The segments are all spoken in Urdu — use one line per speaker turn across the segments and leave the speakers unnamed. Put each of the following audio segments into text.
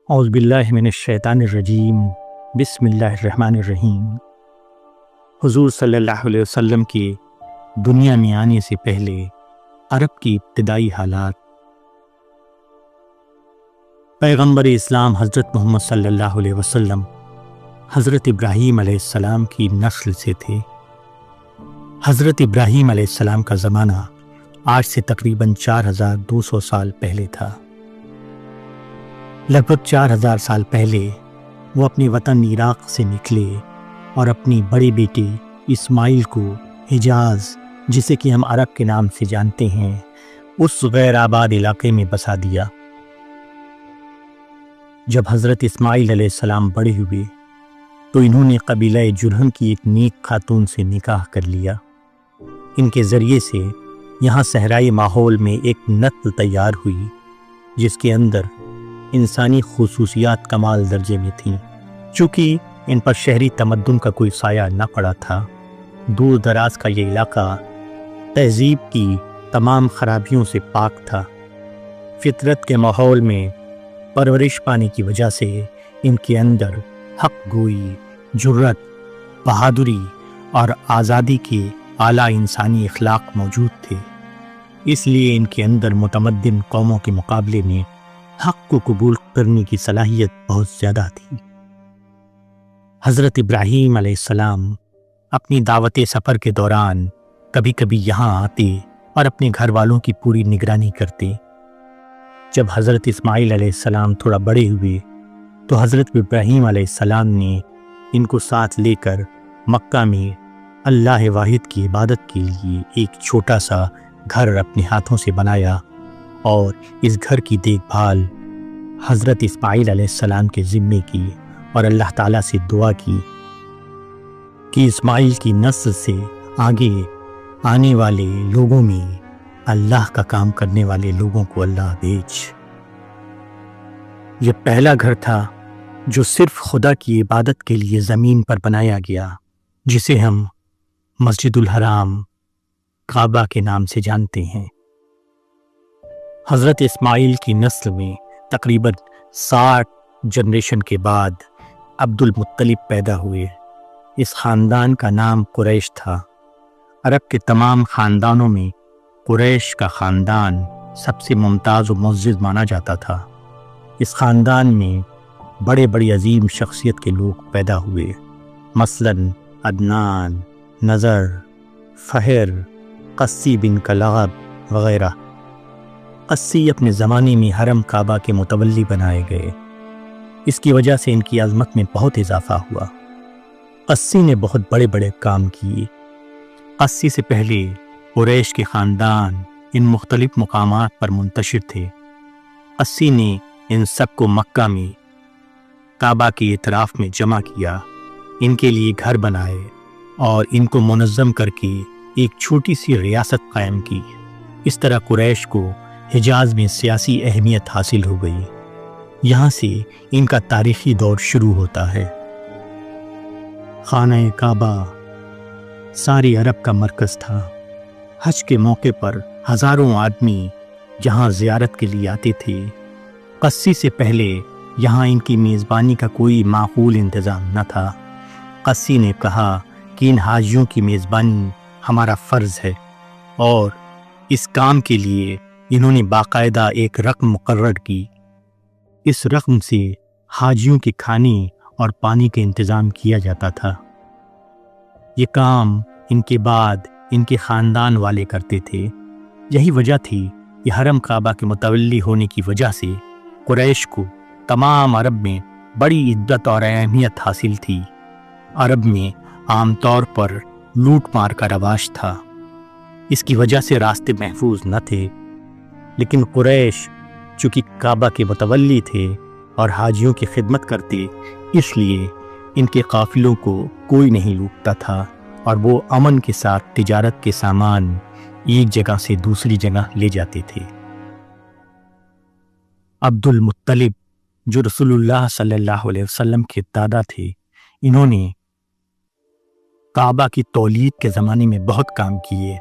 اعوذ باللہ من الشیطان الرجیم بسم اللہ الرحمن الرحیم۔ حضور صلی اللہ علیہ وسلم کے دنیا میں آنے سے پہلے عرب کی ابتدائی حالات۔ پیغمبر اسلام حضرت محمد صلی اللہ علیہ وسلم حضرت ابراہیم علیہ السلام کی نسل سے تھے۔ حضرت ابراہیم علیہ السلام کا زمانہ آج سے تقریباً 4200 سال پہلے تھا۔ لگ بھگ 4000 سال پہلے وہ اپنے وطن عراق سے نکلے اور اپنی بڑے بیٹے اسماعیل کو حجاز، جسے کہ ہم عرب کے نام سے جانتے ہیں، اس غیر آباد علاقے میں بسا دیا۔ جب حضرت اسماعیل علیہ السلام بڑے ہوئے تو انہوں نے قبیلہ جرہم کی ایک نیک خاتون سے نکاح کر لیا۔ ان کے ذریعے سے یہاں صحرائی ماحول میں ایک نسل تیار ہوئی جس کے اندر انسانی خصوصیات کمال درجے میں تھیں۔ چونکہ ان پر شہری تمدن کا کوئی سایہ نہ پڑا تھا، دور دراز کا یہ علاقہ تہذیب کی تمام خرابیوں سے پاک تھا۔ فطرت کے ماحول میں پرورش پانے کی وجہ سے ان کے اندر حق گوئی، جرت، بہادری اور آزادی کے اعلیٰ انسانی اخلاق موجود تھے۔ اس لیے ان کے اندر متمدن قوموں کے مقابلے میں حق کو قبول کرنے کی صلاحیت بہت زیادہ تھی۔ حضرت ابراہیم علیہ السلام اپنی دعوت سفر کے دوران کبھی کبھی یہاں آتے اور اپنے گھر والوں کی پوری نگرانی کرتے۔ جب حضرت اسماعیل علیہ السلام تھوڑا بڑے ہوئے تو حضرت ابراہیم علیہ السلام نے ان کو ساتھ لے کر مکہ میں اللہ واحد کی عبادت کے لیے ایک چھوٹا سا گھر اپنے ہاتھوں سے بنایا، اور اس گھر کی دیکھ بھال حضرت اسماعیل علیہ السلام کے ذمے کی، اور اللہ تعالیٰ سے دعا کی کہ اسماعیل کی نسل سے آگے آنے والے لوگوں میں اللہ کا کام کرنے والے لوگوں کو اللہ بھیج۔ یہ پہلا گھر تھا جو صرف خدا کی عبادت کے لیے زمین پر بنایا گیا، جسے ہم مسجد الحرام کعبہ کے نام سے جانتے ہیں۔ حضرت اسماعیل کی نسل میں تقریباً 60 جنریشن کے بعد عبد المطلب پیدا ہوئے۔ اس خاندان کا نام قریش تھا۔ عرب کے تمام خاندانوں میں قریش کا خاندان سب سے ممتاز و معزز مانا جاتا تھا۔ اس خاندان میں بڑے بڑی عظیم شخصیت کے لوگ پیدا ہوئے، مثلاً عدنان، نذر، فہر، قسی بن کلاب وغیرہ۔ قسی اپنے زمانے میں حرم کعبہ کے متولی بنائے گئے۔ اس کی وجہ سے ان کی عظمت میں بہت اضافہ ہوا۔ قسی نے بہت بڑے بڑے کام کیے۔ قسی سے پہلے قریش کے خاندان ان مختلف مقامات پر منتشر تھے۔ قسی نے ان سب کو مکہ میں کعبہ کے اطراف میں جمع کیا، ان کے لیے گھر بنائے اور ان کو منظم کر کے ایک چھوٹی سی ریاست قائم کی۔ اس طرح قریش کو حجاز میں سیاسی اہمیت حاصل ہو گئی۔ یہاں سے ان کا تاریخی دور شروع ہوتا ہے۔ خانہ کعبہ ساری عرب کا مرکز تھا۔ حج کے موقع پر ہزاروں آدمی یہاں زیارت کے لیے آتے تھے۔ قسی سے پہلے یہاں ان کی میزبانی کا کوئی معقول انتظام نہ تھا۔ قسی نے کہا کہ ان حاجیوں کی میزبانی ہمارا فرض ہے، اور اس کام کے لیے انہوں نے باقاعدہ ایک رقم مقرر کی۔ اس رقم سے حاجیوں کے کھانے اور پانی کا انتظام کیا جاتا تھا۔ یہ کام ان کے بعد ان کے خاندان والے کرتے تھے۔ یہی وجہ تھی کہ حرم کعبہ کے متولی ہونے کی وجہ سے قریش کو تمام عرب میں بڑی عزت اور اہمیت حاصل تھی۔ عرب میں عام طور پر لوٹ مار کا رواج تھا۔ اس کی وجہ سے راستے محفوظ نہ تھے، لیکن قریش چونکہ کعبہ کے متولی تھے اور حاجیوں کی خدمت کرتے، اس لیے ان کے قافلوں کو کوئی نہیں لوٹتا تھا، اور وہ امن کے ساتھ تجارت کے سامان ایک جگہ سے دوسری جگہ لے جاتے تھے۔ عبد المطلب جو رسول اللہ صلی اللہ علیہ وسلم کے دادا تھے، انہوں نے کعبہ کی تولید کے زمانے میں بہت کام کیے۔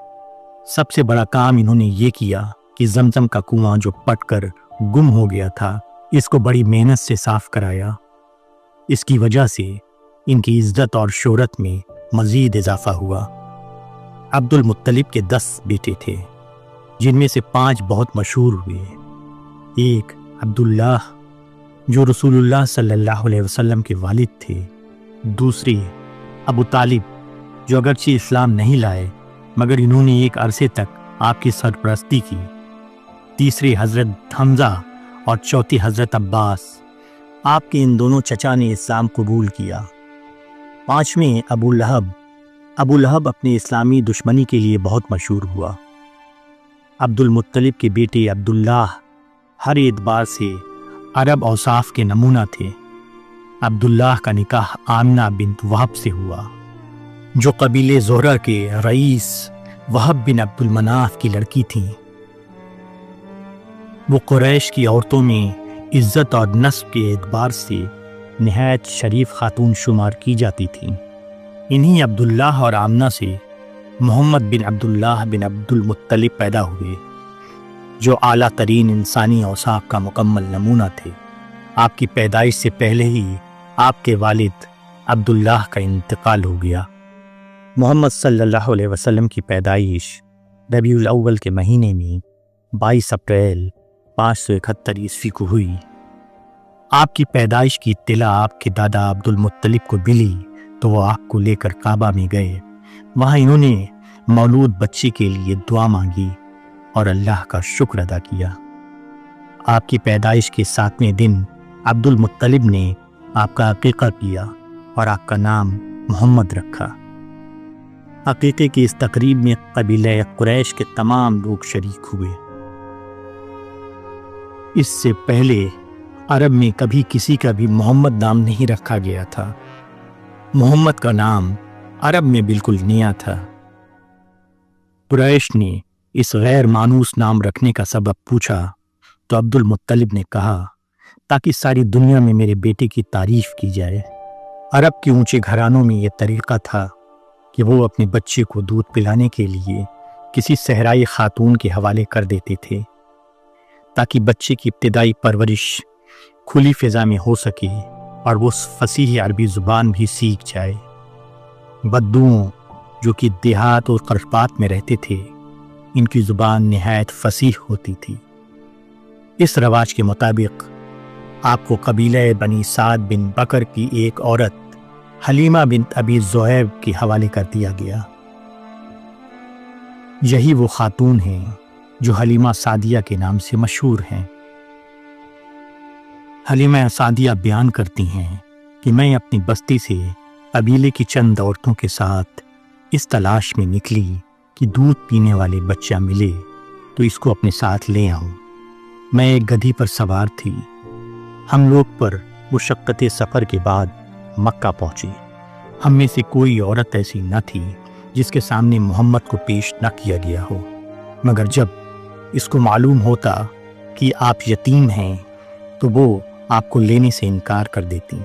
سب سے بڑا کام انہوں نے یہ کیا کہ زمزم کا کنواں جو پٹ کر گم ہو گیا تھا، اس کو بڑی محنت سے صاف کرایا۔ اس کی وجہ سے ان کی عزت اور شہرت میں مزید اضافہ ہوا۔ عبد المطلب کے 10 بیٹے تھے، جن میں سے 5 بہت مشہور ہوئے۔ ایک عبداللہ جو رسول اللہ صلی اللہ علیہ وسلم کے والد تھے، دوسرے ابو طالب جو اگرچہ اسلام نہیں لائے مگر انہوں نے ایک عرصے تک آپ کی سرپرستی کی، تیسرے حضرت حمزہ اور چوتھے حضرت عباس۔ آپ کے ان دونوں چچا نے اسلام قبول کیا۔ 5ویں ابو لہب اپنے اسلامی دشمنی کے لیے بہت مشہور ہوا۔ عبد المطلب کے بیٹے عبداللہ ہر اعتبار سے عرب اوصاف کے نمونہ تھے۔ عبداللہ کا نکاح آمنہ بنت وہب سے ہوا، جو قبیلے زہرہ کے رئیس وہب بن عبد المناف کی لڑکی تھیں۔ وہ قریش کی عورتوں میں عزت اور نسب کے اعتبار سے نہایت شریف خاتون شمار کی جاتی تھیں۔ انہی عبداللہ اور آمنہ سے محمد بن عبداللہ بن عبد المطلب پیدا ہوئے، جو اعلیٰ ترین انسانی اوصاف کا مکمل نمونہ تھے۔ آپ کی پیدائش سے پہلے ہی آپ کے والد عبداللہ کا انتقال ہو گیا۔ محمد صلی اللہ علیہ وسلم کی پیدائش ربیع الاول کے مہینے میں 22 اپریل 571 عیسوی کو ہوئی۔ آپ کی پیدائش کی اطلاع آپ کے دادا عبد المطلب کو ملی تو وہ آپ کو لے کر کعبہ میں گئے۔ وہاں انہوں نے مولود بچے کے لیے دعا مانگی اور اللہ کا شکر ادا کیا۔ آپ کی پیدائش کے 7ویں دن عبد المطلب نے آپ کا عقیقہ کیا اور آپ کا نام محمد رکھا۔ عقیقے کی اس تقریب میں قبیلہ قریش کے تمام لوگ شریک ہوئے۔ اس سے پہلے عرب میں کبھی کسی کا بھی محمد نام نہیں رکھا گیا تھا۔ محمد کا نام عرب میں بالکل نیا تھا۔ قریش نے اس غیر مانوس نام رکھنے کا سبب پوچھا تو عبد المطلب نے کہا تاکہ ساری دنیا میں میرے بیٹے کی تعریف کی جائے۔ عرب کے اونچے گھرانوں میں یہ طریقہ تھا کہ وہ اپنے بچے کو دودھ پلانے کے لیے کسی صحرائی خاتون کے حوالے کر دیتے تھے تاکہ بچے کی ابتدائی پرورش کھلی فضا میں ہو سکے اور وہ فصیح عربی زبان بھی سیکھ جائے۔ بدوؤں جو کہ دیہات اور قربات میں رہتے تھے، ان کی زبان نہایت فصیح ہوتی تھی۔ اس رواج کے مطابق آپ کو قبیلہ بنی سعد بن بکر کی ایک عورت حلیمہ بنت ابی زہیب کے حوالے کر دیا گیا۔ یہی وہ خاتون ہیں جو حلیمہ سعدیہ کے نام سے مشہور ہیں۔ حلیمہ سعدیہ بیان کرتی ہیں کہ میں اپنی بستی سے قبیلے کی چند عورتوں کے ساتھ اس تلاش میں نکلی کہ دودھ پینے والے بچہ ملے تو اس کو اپنے ساتھ لے آؤں۔ میں ایک گدھی پر سوار تھی۔ ہم لوگ پر مشقت سفر کے بعد مکہ پہنچے۔ ہم میں سے کوئی عورت ایسی نہ تھی جس کے سامنے محمد کو پیش نہ کیا گیا ہو، مگر جب اس کو معلوم ہوتا کہ آپ یتیم ہیں تو وہ آپ کو لینے سے انکار کر دیتی۔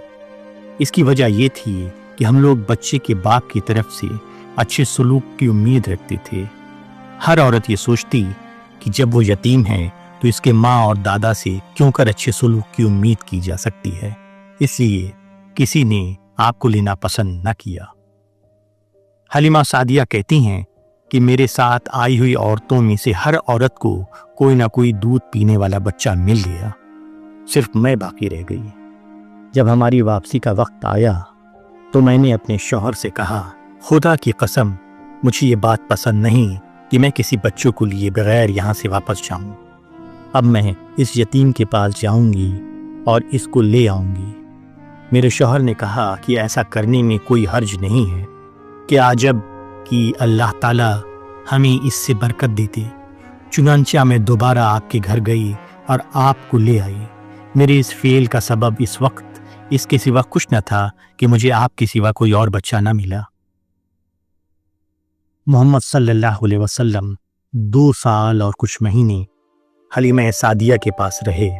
اس کی وجہ یہ تھی کہ ہم لوگ بچے کے باپ کی طرف سے اچھے سلوک کی امید رکھتے تھے۔ ہر عورت یہ سوچتی کہ جب وہ یتیم ہے تو اس کے ماں اور دادا سے کیوں کر اچھے سلوک کی امید کی جا سکتی ہے، اس لیے کسی نے آپ کو لینا پسند نہ کیا۔ حلیمہ سعدیہ کہتی ہیں کہ میرے ساتھ آئی ہوئی عورتوں میں سے ہر عورت کو کوئی نہ کوئی دودھ پینے والا بچہ مل گیا، صرف میں باقی رہ گئی۔ جب ہماری واپسی کا وقت آیا تو میں نے اپنے شوہر سے کہا، خدا کی قسم مجھے یہ بات پسند نہیں کہ میں کسی بچوں کو لیے بغیر یہاں سے واپس جاؤں۔ اب میں اس یتیم کے پاس جاؤں گی اور اس کو لے آؤں گی۔ میرے شوہر نے کہا کہ ایسا کرنے میں کوئی حرج نہیں ہے، کہ عجب کہ اللہ تعالیٰ ہمیں اس سے برکت دیتے۔ چنانچہ میں دوبارہ آپ کے گھر گئی اور آپ کو لے آئی۔ میرے اس فعل کا سبب اس وقت اس کے سوا کچھ نہ تھا کہ مجھے آپ کے سوا کوئی اور بچہ نہ ملا۔ محمد صلی اللہ علیہ وسلم 2 سال اور کچھ مہینے حلیمہ سعدیہ کے پاس رہے۔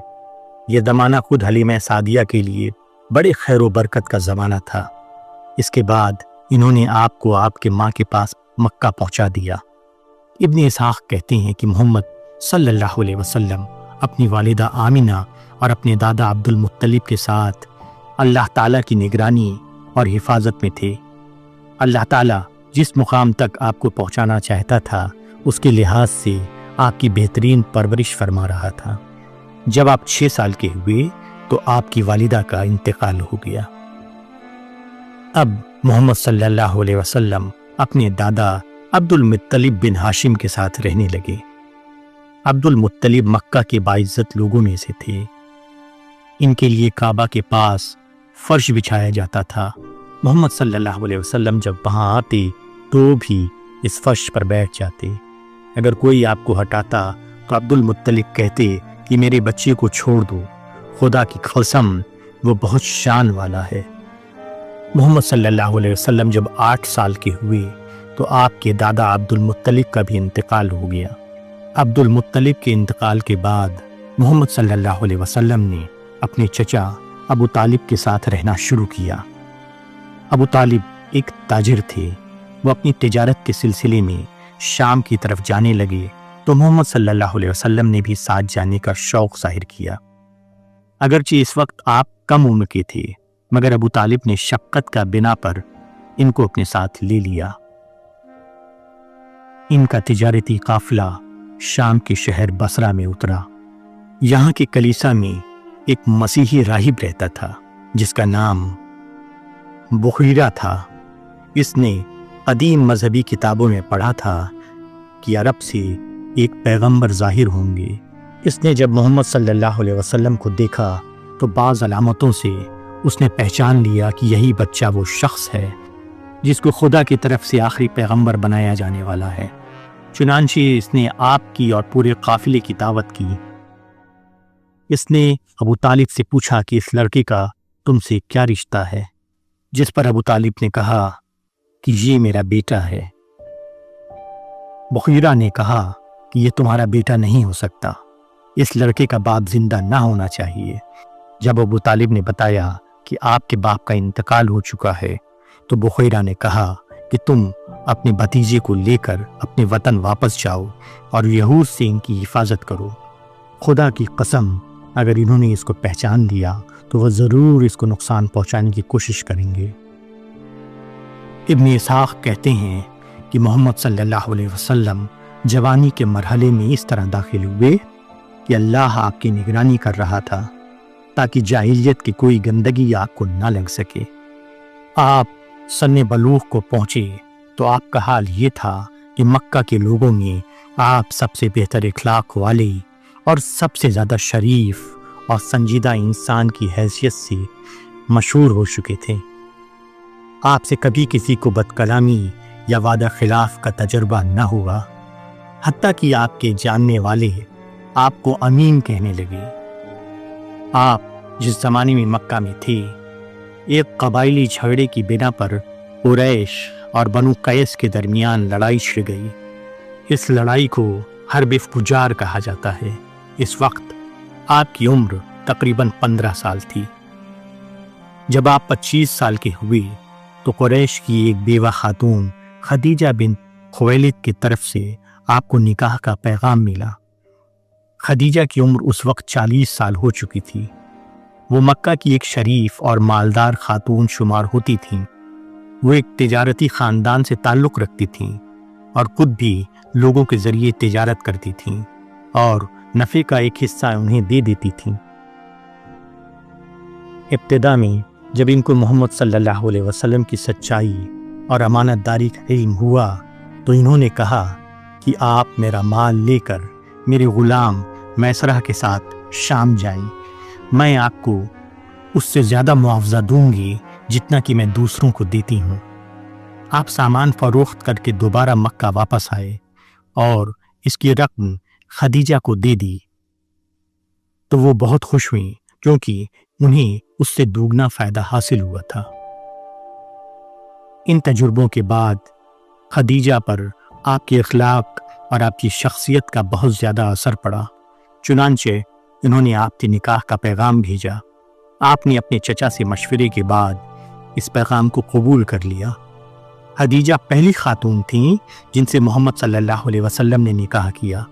یہ زمانہ خود حلیمہ سعدیہ کے لیے بڑے خیر و برکت کا زمانہ تھا۔ اس کے بعد انہوں نے آپ کو آپ کے ماں کے پاس مکہ پہنچا دیا۔ ابن اسحاق کہتے ہیں کہ محمد صلی اللہ علیہ وسلم اپنی والدہ آمنہ اور اپنے دادا عبد المطلب کے ساتھ اللہ تعالیٰ کی نگرانی اور حفاظت میں تھے۔ اللہ تعالیٰ جس مقام تک آپ کو پہنچانا چاہتا تھا اس کے لحاظ سے آپ کی بہترین پرورش فرما رہا تھا۔ جب آپ 6 سال کے ہوئے تو آپ کی والدہ کا انتقال ہو گیا۔ اب محمد صلی اللہ علیہ وسلم اپنے دادا عبد المطلب بن ہاشم کے ساتھ رہنے لگے۔ عبد المطلب مکہ کے باعزت لوگوں میں سے تھے۔ ان کے لیے کعبہ کے پاس فرش بچھایا جاتا تھا۔ محمد صلی اللہ علیہ وسلم جب وہاں آتے تو بھی اس فرش پر بیٹھ جاتے۔ اگر کوئی آپ کو ہٹاتا تو عبد المطلب کہتے کہ میرے بچے کو چھوڑ دو، خدا کی قسم وہ بہت شان والا ہے۔ محمد صلی اللہ علیہ وسلم جب 8 سال کے ہوئے تو آپ کے دادا عبد المطلب کا بھی انتقال ہو گیا۔ عبد المطلب کے انتقال کے بعد محمد صلی اللہ علیہ وسلم نے اپنے چچا ابو طالب کے ساتھ رہنا شروع کیا۔ ابو طالب ایک تاجر تھے۔ وہ اپنی تجارت کے سلسلے میں شام کی طرف جانے لگے تو محمد صلی اللہ علیہ وسلم نے بھی ساتھ جانے کا شوق ظاہر کیا۔ اگرچہ اس وقت آپ کم عمر کے تھے مگر ابو طالب نے شفقت کا بنا پر ان کو اپنے ساتھ لے لیا۔ ان کا تجارتی قافلہ شام کے شہر بصرہ میں اترا۔ یہاں کے کلیسا میں ایک مسیحی راہب رہتا تھا جس کا نام بخیرہ تھا۔ اس نے قدیم مذہبی کتابوں میں پڑھا تھا کہ عرب سے ایک پیغمبر ظاہر ہوں گے۔ اس نے جب محمد صلی اللہ علیہ وسلم کو دیکھا تو بعض علامتوں سے اس نے پہچان لیا کہ یہی بچہ وہ شخص ہے جس کو خدا کی طرف سے آخری پیغمبر بنایا جانے والا ہے۔ چنانچہ اس نے آپ کی اور پورے قافلے کی دعوت کی۔ اس نے ابو طالب سے پوچھا کہ اس لڑکے کا تم سے کیا رشتہ ہے، جس پر ابو طالب نے کہا کہ یہ میرا بیٹا ہے۔ بخیرہ نے کہا کہ یہ تمہارا بیٹا نہیں ہو سکتا، اس لڑکے کا باپ زندہ نہ ہونا چاہیے۔ جب ابو طالب نے بتایا کہ آپ کے باپ کا انتقال ہو چکا ہے تو بخیرہ نے کہا کہ تم اپنے بھتیجے کو لے کر اپنے وطن واپس جاؤ اور یہود سے ان کی حفاظت کرو۔ خدا کی قسم اگر انہوں نے اس کو پہچان لیا تو وہ ضرور اس کو نقصان پہنچانے کی کوشش کریں گے۔ ابن اسحاق کہتے ہیں کہ محمد صلی اللہ علیہ وسلم جوانی کے مرحلے میں اس طرح داخل ہوئے کہ اللہ آپ کی نگرانی کر رہا تھا تاکہ جاہلیت کی کوئی گندگی آپ کو نہ لگ سکے۔ آپ سن بلوغ کو پہنچے تو آپ کا حال یہ تھا کہ مکہ کے لوگوں میں آپ سب سے بہتر اخلاق والے اور سب سے زیادہ شریف اور سنجیدہ انسان کی حیثیت سے مشہور ہو چکے تھے۔ آپ سے کبھی کسی کو بد کلامی یا وعدہ خلاف کا تجربہ نہ ہوا، حتیٰ کہ آپ کے جاننے والے آپ کو امین کہنے لگے۔ آپ جس زمانے میں مکہ میں تھے، ایک قبائلی جھگڑے کی بنا پر قریش اور بنو قیس کے درمیان لڑائی چھڑ گئی۔ اس لڑائی کو حرب فجار کہا جاتا ہے۔ اس وقت آپ کی عمر تقریباً 15 سال تھی۔ جب آپ 25 سال کے ہوئے تو قریش کی ایک بیوہ خاتون خدیجہ بنت خویلد کی طرف سے آپ کو نکاح کا پیغام ملا۔ خدیجہ کی عمر اس وقت 40 سال ہو چکی تھی۔ وہ مکہ کی ایک شریف اور مالدار خاتون شمار ہوتی تھیں۔ وہ ایک تجارتی خاندان سے تعلق رکھتی تھیں اور خود بھی لوگوں کے ذریعے تجارت کرتی تھیں اور نفع کا ایک حصہ انہیں دے دیتی تھیں۔ ابتدا میں جب ان کو محمد صلی اللہ علیہ وسلم کی سچائی اور امانت داری کا علم ہوا تو انہوں نے کہا کہ آپ میرا مال لے کر میرے غلام میسرہ کے ساتھ شام جائیں، میں آپ کو اس سے زیادہ معاوضہ دوں گی جتنا کہ میں دوسروں کو دیتی ہوں۔ آپ سامان فروخت کر کے دوبارہ مکہ واپس آئے اور اس کی رقم خدیجہ کو دے دی تو وہ بہت خوش ہوئیں کیونکہ انہیں اس سے دوگنا فائدہ حاصل ہوا تھا۔ ان تجربوں کے بعد خدیجہ پر آپ کے اخلاق اور آپ کی شخصیت کا بہت زیادہ اثر پڑا۔ چنانچہ انہوں نے آپ کے نکاح کا پیغام بھیجا۔ آپ نے اپنے چچا سے مشورے کے بعد اس پیغام کو قبول کر لیا۔ خدیجہ پہلی خاتون تھیں جن سے محمد صلی اللہ علیہ وسلم نے نکاح کیا۔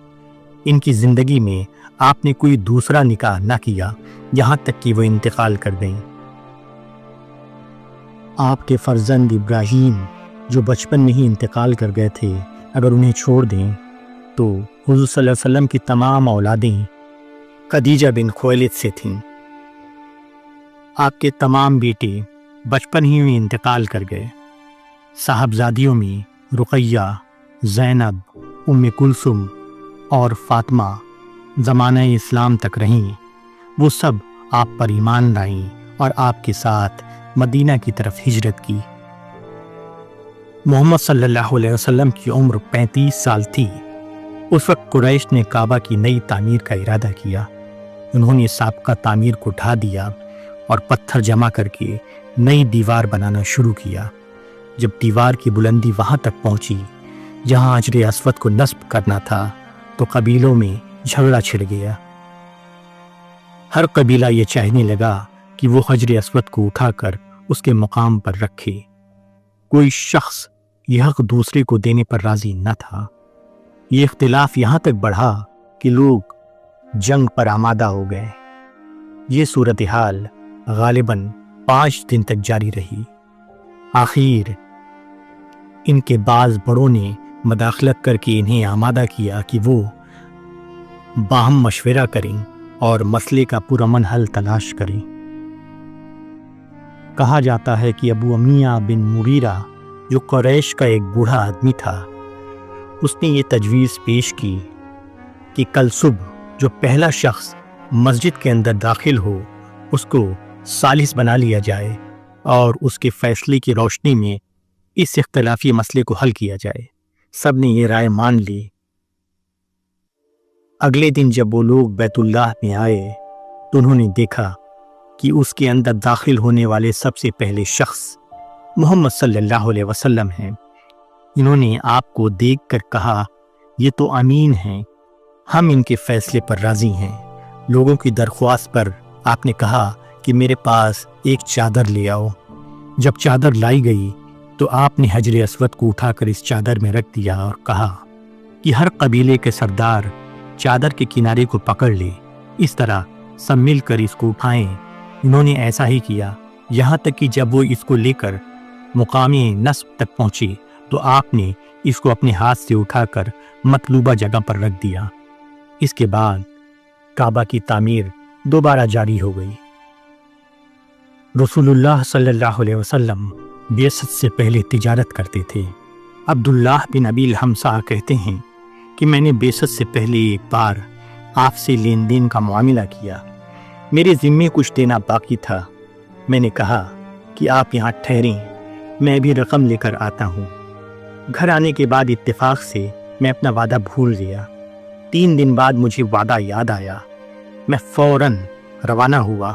ان کی زندگی میں آپ نے کوئی دوسرا نکاح نہ کیا یہاں تک کہ وہ انتقال کر گئیں۔ آپ کے فرزند ابراہیم جو بچپن میں ہی انتقال کر گئے تھے، اگر انہیں چھوڑ دیں تو حضور صلی اللہ علیہ وسلم کی تمام اولادیں خدیجہ بن خویلد سے تھیں۔ آپ کے تمام بیٹے بچپن ہی میں انتقال کر گئے۔ صاحبزادیوں میں رقیہ، زینب، ام کلثوم اور فاطمہ زمانہ اسلام تک رہیں۔ وہ سب آپ پر ایمان لائیں اور آپ کے ساتھ مدینہ کی طرف ہجرت کی۔ محمد صلی اللہ علیہ وسلم کی عمر 35 سال تھی۔ اس وقت قریش نے کعبہ کی نئی تعمیر کا ارادہ کیا۔ انہوں نے سابقہ تعمیر کو ڈھا دیا اور پتھر جمع کر کے نئی دیوار بنانا شروع کیا۔ جب دیوار کی بلندی وہاں تک پہنچی جہاں حجر اسود کو نصب کرنا تھا تو قبیلوں میں جھگڑا چھڑ گیا۔ ہر قبیلہ یہ چاہنے لگا کہ وہ حجر اسود کو اٹھا کر اس کے مقام پر رکھے۔ کوئی شخص یہ حق دوسرے کو دینے پر راضی نہ تھا۔ یہ اختلاف یہاں تک بڑھا کہ لوگ جنگ پر آمادہ ہو گئے۔ یہ صورتحال غالباً 5 دن تک جاری رہی۔ آخر ان کے بعض بڑوں نے مداخلت کر کے انہیں آمادہ کیا کہ وہ باہم مشورہ کریں اور مسئلے کا پرامن حل تلاش کریں۔ کہا جاتا ہے کہ ابو امیہ بن مغیرہ جو قریش کا ایک بوڑھا آدمی تھا، اس نے یہ تجویز پیش کی کہ کل صبح جو پہلا شخص مسجد کے اندر داخل ہو اس کو ثالث بنا لیا جائے اور اس کے فیصلے کی روشنی میں اس اختلافی مسئلے کو حل کیا جائے۔ سب نے یہ رائے مان لی۔ اگلے دن جب وہ لوگ بیت اللہ میں آئے تو انہوں نے دیکھا کہ اس کے اندر داخل ہونے والے سب سے پہلے شخص محمد صلی اللہ علیہ وسلم ہیں۔ انہوں نے آپ کو دیکھ کر کہا، یہ تو امین ہیں، ہم ان کے فیصلے پر راضی ہیں۔ لوگوں کی درخواست پر آپ نے کہا کہ میرے پاس ایک چادر لے آؤ۔ جب چادر لائی گئی تو آپ نے حجر اسود کو اٹھا کر اس چادر میں رکھ دیا اور کہا کہ ہر قبیلے کے سردار چادر کے کنارے کو پکڑ لے، اس طرح سب مل کر اس کو اٹھائیں۔ انہوں نے ایسا ہی کیا، یہاں تک کہ جب وہ اس کو لے کر مقام نصب تک پہنچے تو آپ نے اس کو اپنے ہاتھ سے اٹھا کر مطلوبہ جگہ پر رکھ دیا۔ اس کے بعد کعبہ کی تعمیر دوبارہ جاری ہو گئی۔ رسول اللہ صلی اللہ علیہ وسلم بعثت سے پہلے تجارت کرتے تھے۔ عبداللہ بن ابی الحمصہ کہتے ہیں کہ میں نے بعثت سے پہلے ایک بار آپ سے لین دین کا معاملہ کیا۔ میرے ذمے کچھ دینا باقی تھا۔ میں نے کہا کہ آپ یہاں ٹھہریں، میں بھی رقم لے کر آتا ہوں۔ گھر آنے کے بعد اتفاق سے میں اپنا وعدہ بھول گیا۔ 3 دن بعد مجھے وعدہ یاد آیا۔ میں فوراً روانہ ہوا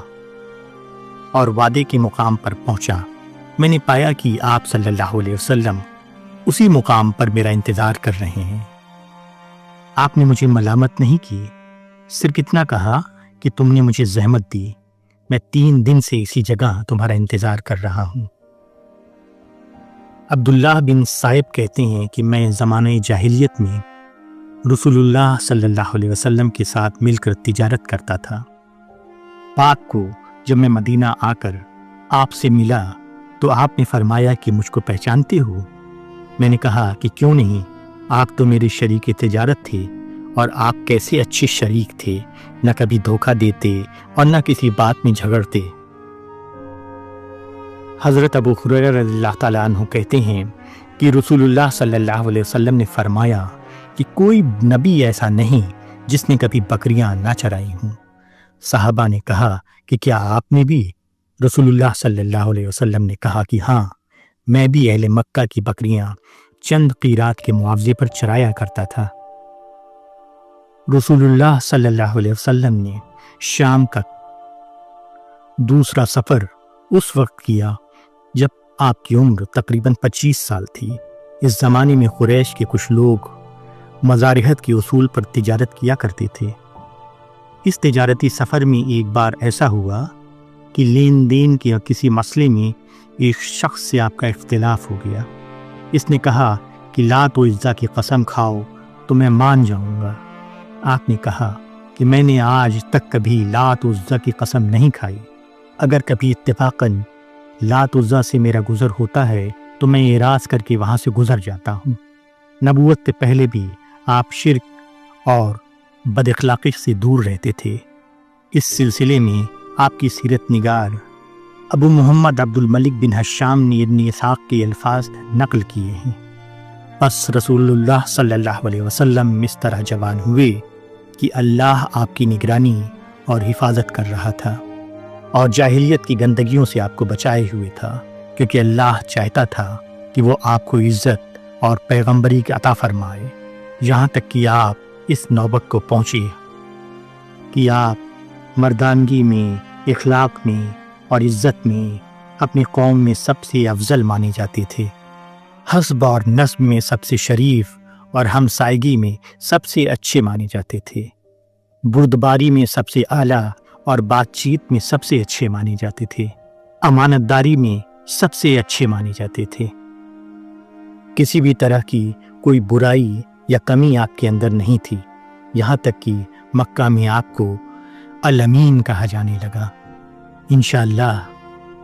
اور وعدے کے مقام پر پہنچا۔ میں نے پایا کہ آپ صلی اللہ علیہ وسلم اسی مقام پر میرا انتظار کر رہے ہیں۔ آپ نے مجھے ملامت نہیں کی، صرف اتنا کہا کہ تم نے مجھے زحمت دی، میں 3 دن سے اسی جگہ تمہارا انتظار کر رہا ہوں۔ عبداللہ بن صائب کہتے ہیں کہ میں زمانہ جاہلیت میں رسول اللہ صلی اللہ علیہ وسلم کے ساتھ مل کر تجارت کرتا تھا۔ پاک کو جب میں مدینہ آ کر آپ سے ملا تو آپ نے فرمایا کہ مجھ کو پہچانتے ہو؟ میں نے کہا کہ کیوں نہیں، آپ تو میرے شریک تجارت تھے، اور آپ کیسے اچھے شریک تھے، نہ کبھی دھوکہ دیتے اور نہ کسی بات میں جھگڑتے۔ حضرت ابو ہریرہ رضی اللہ تعالیٰ عنہ کہتے ہیں کہ رسول اللہ صلی اللہ علیہ وسلم نے فرمایا کہ کوئی نبی ایسا نہیں جس نے کبھی بکریاں نہ چرائی ہوں۔ صحابہ نے کہا کہ کیا آپ نے بھی؟ رسول اللہ صلی اللہ علیہ وسلم نے کہا کہ ہاں، میں بھی اہل مکہ کی بکریاں چند قیرات کے معاوضے پر چرایا کرتا تھا۔ رسول اللہ صلی اللہ علیہ وسلم نے شام کا دوسرا سفر اس وقت کیا جب آپ کی عمر تقریباً 25 سال تھی۔ اس زمانے میں قریش کے کچھ لوگ مزارعت کے اصول پر تجارت کیا کرتے تھے۔ اس تجارتی سفر میں ایک بار ایسا ہوا کہ لین دین کے کسی مسئلے میں ایک شخص سے آپ کا اختلاف ہو گیا۔ اس نے کہا کہ لات و عزا کی قسم کھاؤ تو میں مان جاؤں گا۔ آپ نے کہا کہ میں نے آج تک کبھی لات عزا کی قسم نہیں کھائی۔ اگر کبھی اتفاقاً لات عزا سے میرا گزر ہوتا ہے تو میں اعراض کر کے وہاں سے گزر جاتا ہوں۔ نبوت سے پہلے بھی آپ شرک اور بد اخلاقی سے دور رہتے تھے۔ اس سلسلے میں آپ کی سیرت نگار ابو محمد عبد الملک بن حشام نے ابن اسحاق کے الفاظ نقل کیے ہیں۔ پس رسول اللہ صلی اللہ علیہ وسلم اس طرح جوان ہوئے کہ اللہ آپ کی نگرانی اور حفاظت کر رہا تھا اور جاہلیت کی گندگیوں سے آپ کو بچائے ہوئے تھا، کیونکہ اللہ چاہتا تھا کہ وہ آپ کو عزت اور پیغمبری کی عطا فرمائے، یہاں تک کہ آپ اس نوبت کو پہنچے کہ آپ مردانگی میں، اخلاق میں اور عزت میں اپنی قوم میں سب سے افضل مانے جاتے تھے، حسب اور نسب میں سب سے شریف اور ہمسائیگی میں سب سے اچھے مانے جاتے تھے، بردباری میں سب سے اعلیٰ اور بات چیت میں سب سے اچھے مانے جاتے تھے، امانت داری میں سب سے اچھے مانے جاتے تھے۔ کسی بھی طرح کی کوئی برائی یا کمی آپ کے اندر نہیں تھی، یہاں تک کہ مکہ میں آپ کو الامین کہا جانے لگا۔ انشاءاللہ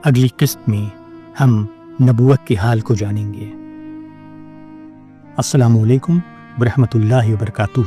اگلی قسط میں ہم نبوت کے حال کو جانیں گے۔ السلام علیکم ورحمۃ اللہ وبرکاتہ۔